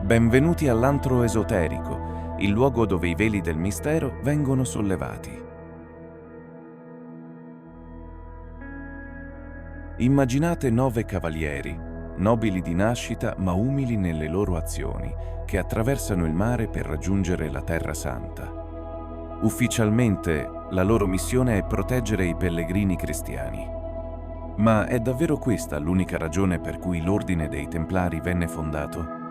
Benvenuti all'Antro Esoterico, il luogo dove i veli del mistero vengono sollevati. Immaginate 9 cavalieri, nobili di nascita ma umili nelle loro azioni, che attraversano il mare per raggiungere la Terra Santa. Ufficialmente, la loro missione è proteggere i pellegrini cristiani. Ma è davvero questa l'unica ragione per cui l'Ordine dei Templari venne fondato?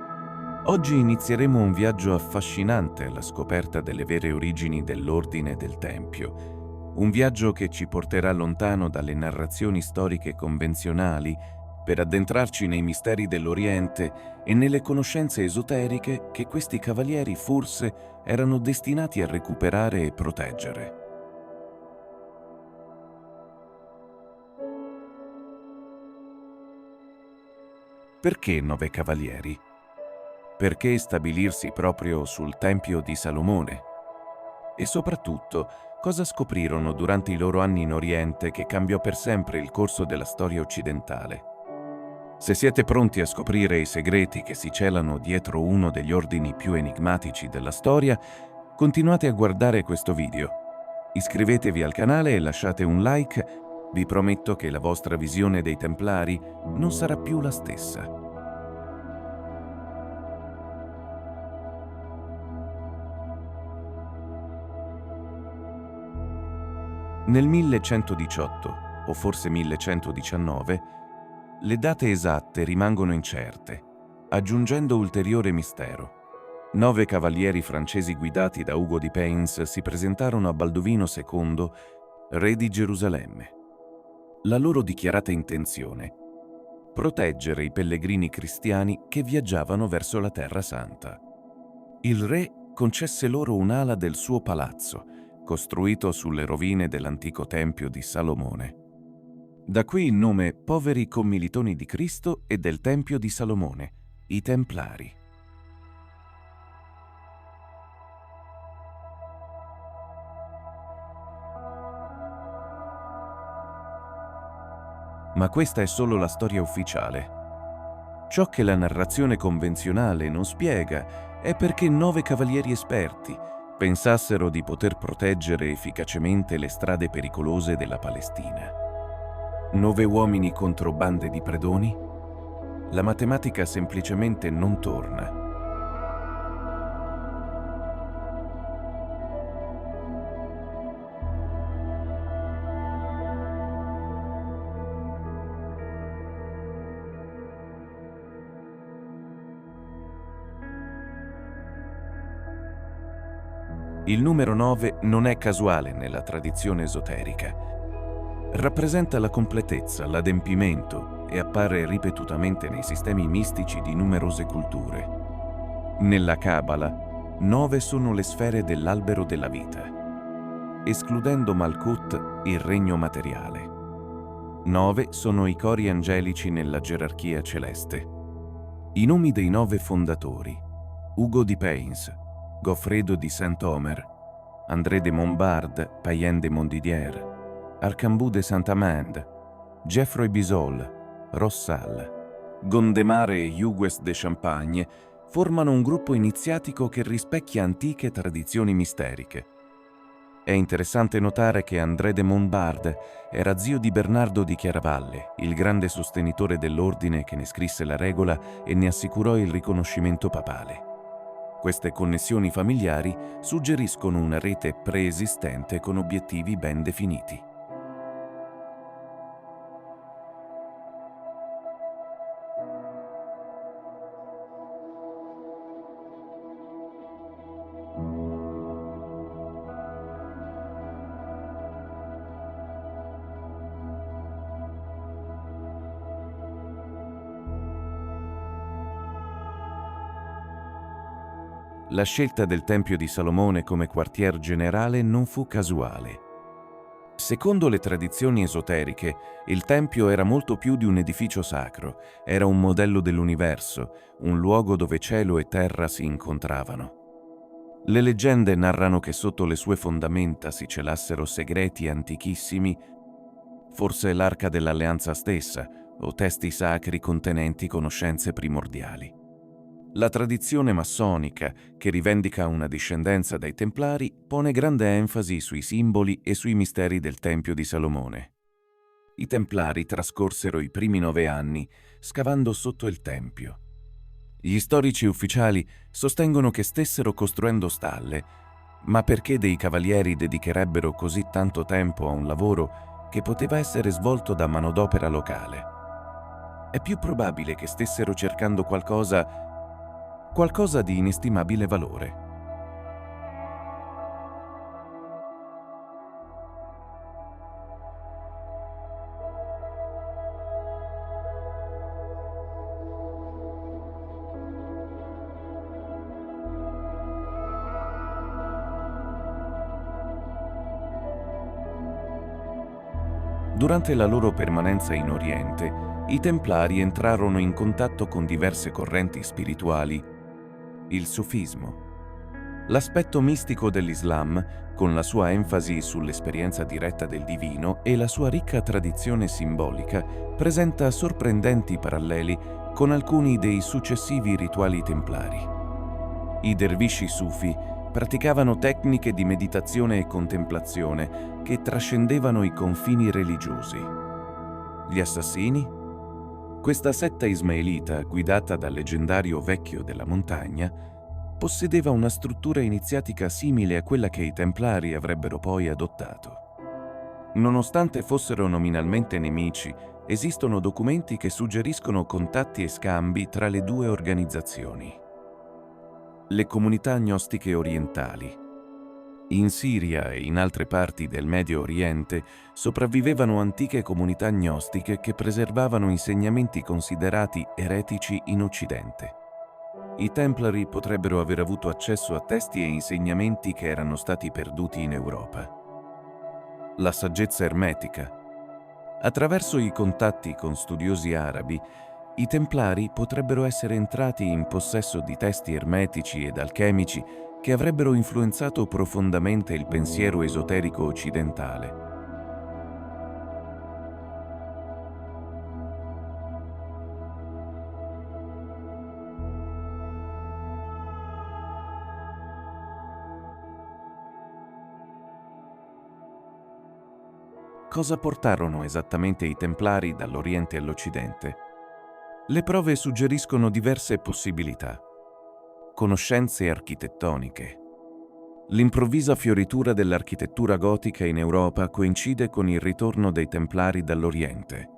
Oggi inizieremo un viaggio affascinante alla scoperta delle vere origini dell'Ordine del Tempio. Un viaggio che ci porterà lontano dalle narrazioni storiche convenzionali per addentrarci nei misteri dell'Oriente e nelle conoscenze esoteriche che questi cavalieri forse erano destinati a recuperare e proteggere. Perché 9 cavalieri? Perché stabilirsi proprio sul Tempio di Salomone? E soprattutto, cosa scoprirono durante i loro anni in Oriente che cambiò per sempre il corso della storia occidentale? Se siete pronti a scoprire i segreti che si celano dietro uno degli ordini più enigmatici della storia, continuate a guardare questo video. Iscrivetevi al canale e lasciate un like. Vi prometto che la vostra visione dei Templari non sarà più la stessa. Nel 1118, o forse 1119, le date esatte rimangono incerte, aggiungendo ulteriore mistero. 9 cavalieri francesi guidati da Ugo di Payens si presentarono a Baldovino II, re di Gerusalemme. La loro dichiarata intenzione: proteggere i pellegrini cristiani che viaggiavano verso la Terra Santa. Il re concesse loro un'ala del suo palazzo, costruito sulle rovine dell'antico Tempio di Salomone. Da qui il nome Poveri Commilitoni di Cristo e del Tempio di Salomone, i Templari. Ma questa è solo la storia ufficiale. Ciò che la narrazione convenzionale non spiega è perché 9 cavalieri esperti pensassero di poter proteggere efficacemente le strade pericolose della Palestina. 9 uomini contro bande di predoni? La matematica semplicemente non torna. Il numero 9 non è casuale nella tradizione esoterica. Rappresenta la completezza, l'adempimento e appare ripetutamente nei sistemi mistici di numerose culture. Nella Kabbalah, 9 sono le sfere dell'albero della vita, escludendo Malkut, il regno materiale. 9 sono i cori angelici nella gerarchia celeste. I nomi dei 9 fondatori: Ugo di Payens, Goffredo di Saint-Omer, André de Montbard, Payen de Montdidier, Arcambou de Saint-Amand, Geoffroy Bisol, Rossal, Gondemare e Hugues de Champagne formano un gruppo iniziatico che rispecchia antiche tradizioni misteriche. È interessante notare che André de Montbard era zio di Bernardo di Chiaravalle, il grande sostenitore dell'ordine che ne scrisse la regola e ne assicurò il riconoscimento papale. Queste connessioni familiari suggeriscono una rete preesistente con obiettivi ben definiti. La scelta del Tempio di Salomone come quartier generale non fu casuale. Secondo le tradizioni esoteriche, il Tempio era molto più di un edificio sacro, era un modello dell'universo, un luogo dove cielo e terra si incontravano. Le leggende narrano che sotto le sue fondamenta si celassero segreti antichissimi, forse l'Arca dell'Alleanza stessa, o testi sacri contenenti conoscenze primordiali. La tradizione massonica, che rivendica una discendenza dai Templari, pone grande enfasi sui simboli e sui misteri del Tempio di Salomone. I Templari trascorsero i primi 9 anni scavando sotto il Tempio. Gli storici ufficiali sostengono che stessero costruendo stalle, ma perché dei cavalieri dedicherebbero così tanto tempo a un lavoro che poteva essere svolto da manodopera locale? È più probabile che stessero cercando qualcosa di inestimabile valore. Durante la loro permanenza in Oriente, i Templari entrarono in contatto con diverse correnti spirituali. Il sufismo. L'aspetto mistico dell'Islam, con la sua enfasi sull'esperienza diretta del divino e la sua ricca tradizione simbolica, presenta sorprendenti paralleli con alcuni dei successivi rituali templari. I dervisci sufi praticavano tecniche di meditazione e contemplazione che trascendevano i confini religiosi. Gli assassini? Questa setta ismaelita, guidata dal leggendario Vecchio della Montagna, possedeva una struttura iniziatica simile a quella che i Templari avrebbero poi adottato. Nonostante fossero nominalmente nemici, esistono documenti che suggeriscono contatti e scambi tra le due organizzazioni. Le comunità gnostiche orientali. In Siria e in altre parti del Medio Oriente sopravvivevano antiche comunità gnostiche che preservavano insegnamenti considerati eretici in Occidente. I Templari potrebbero aver avuto accesso a testi e insegnamenti che erano stati perduti in Europa. La saggezza ermetica. Attraverso i contatti con studiosi arabi, i Templari potrebbero essere entrati in possesso di testi ermetici ed alchemici che avrebbero influenzato profondamente il pensiero esoterico occidentale. Cosa portarono esattamente i Templari dall'Oriente all'Occidente? Le prove suggeriscono diverse possibilità. Conoscenze architettoniche. L'improvvisa fioritura dell'architettura gotica in Europa coincide con il ritorno dei Templari dall'Oriente.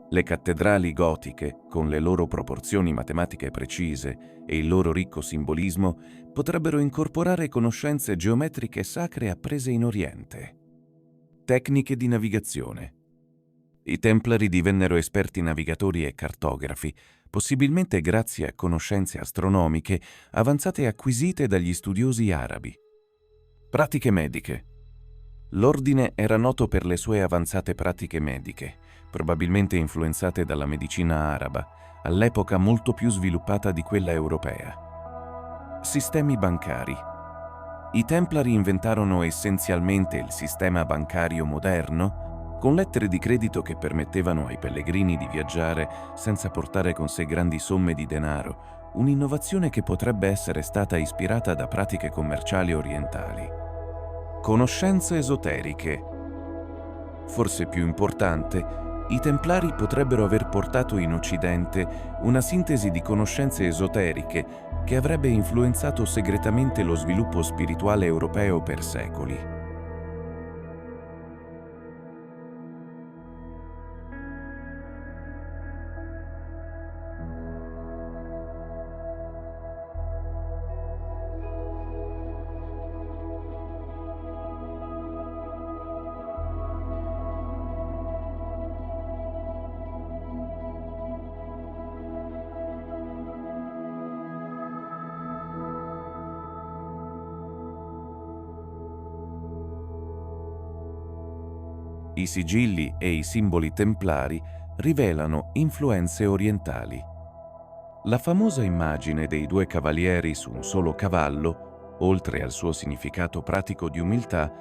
Le cattedrali gotiche, con le loro proporzioni matematiche precise e il loro ricco simbolismo, potrebbero incorporare conoscenze geometriche sacre apprese in Oriente. Tecniche di navigazione. I Templari divennero esperti navigatori e cartografi, possibilmente grazie a conoscenze astronomiche avanzate acquisite dagli studiosi arabi. Pratiche mediche. L'ordine era noto per le sue avanzate pratiche mediche, probabilmente influenzate dalla medicina araba, all'epoca molto più sviluppata di quella europea. Sistemi bancari. I Templari inventarono essenzialmente il sistema bancario moderno, con lettere di credito che permettevano ai pellegrini di viaggiare senza portare con sé grandi somme di denaro, un'innovazione che potrebbe essere stata ispirata da pratiche commerciali orientali. Conoscenze esoteriche. Forse più importante, i Templari potrebbero aver portato in Occidente una sintesi di conoscenze esoteriche che avrebbe influenzato segretamente lo sviluppo spirituale europeo per secoli. I sigilli e i simboli templari rivelano influenze orientali. La famosa immagine dei due cavalieri su un solo cavallo, oltre al suo significato pratico di umiltà,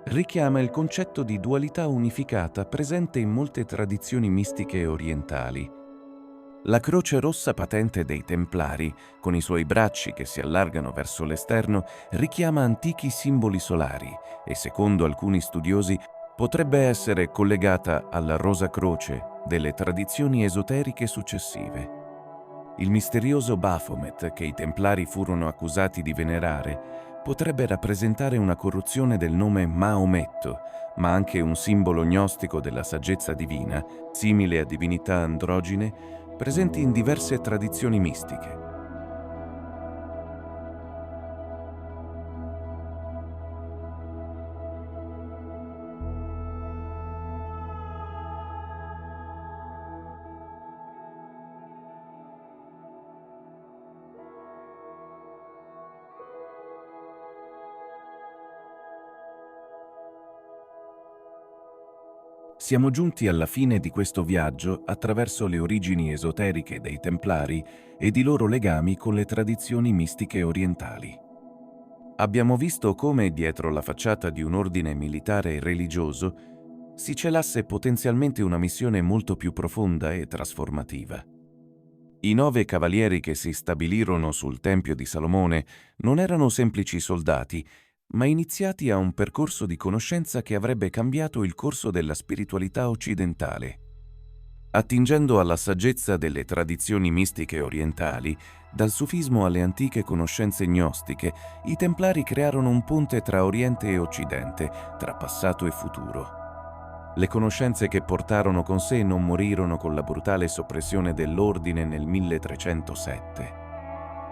richiama il concetto di dualità unificata presente in molte tradizioni mistiche orientali. La croce rossa patente dei Templari, con i suoi bracci che si allargano verso l'esterno, richiama antichi simboli solari e, secondo alcuni studiosi, potrebbe essere collegata alla Rosa Croce delle tradizioni esoteriche successive. Il misterioso Baphomet che i Templari furono accusati di venerare potrebbe rappresentare una corruzione del nome Maometto, ma anche un simbolo gnostico della saggezza divina, simile a divinità androgine, presenti in diverse tradizioni mistiche. Siamo giunti alla fine di questo viaggio attraverso le origini esoteriche dei Templari ed i loro legami con le tradizioni mistiche orientali. Abbiamo visto come, dietro la facciata di un ordine militare e religioso, si celasse potenzialmente una missione molto più profonda e trasformativa. I 9 cavalieri che si stabilirono sul Tempio di Salomone non erano semplici soldati, ma iniziati a un percorso di conoscenza che avrebbe cambiato il corso della spiritualità occidentale. Attingendo alla saggezza delle tradizioni mistiche orientali, dal sufismo alle antiche conoscenze gnostiche, i Templari crearono un ponte tra Oriente e Occidente, tra passato e futuro. Le conoscenze che portarono con sé non morirono con la brutale soppressione dell'ordine nel 1307.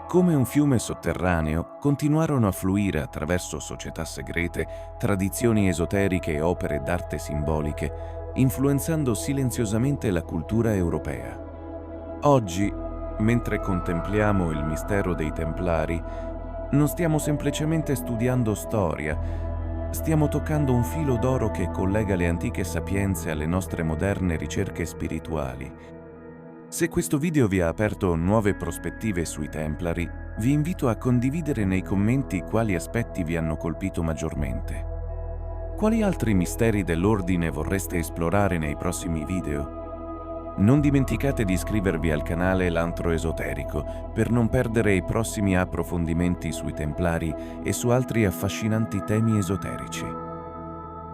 Come un fiume sotterraneo, continuarono a fluire attraverso società segrete, tradizioni esoteriche e opere d'arte simboliche, influenzando silenziosamente la cultura europea. Oggi, mentre contempliamo il mistero dei Templari, non stiamo semplicemente studiando storia, stiamo toccando un filo d'oro che collega le antiche sapienze alle nostre moderne ricerche spirituali. Se questo video vi ha aperto nuove prospettive sui Templari, vi invito a condividere nei commenti quali aspetti vi hanno colpito maggiormente. Quali altri misteri dell'ordine vorreste esplorare nei prossimi video? Non dimenticate di iscrivervi al canale L'Antro Esoterico per non perdere i prossimi approfondimenti sui Templari e su altri affascinanti temi esoterici.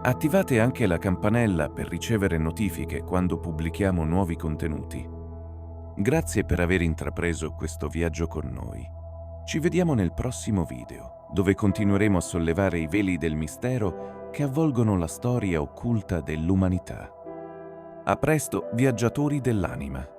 Attivate anche la campanella per ricevere notifiche quando pubblichiamo nuovi contenuti. Grazie per aver intrapreso questo viaggio con noi. Ci vediamo nel prossimo video, dove continueremo a sollevare i veli del mistero che avvolgono la storia occulta dell'umanità. A presto, viaggiatori dell'anima!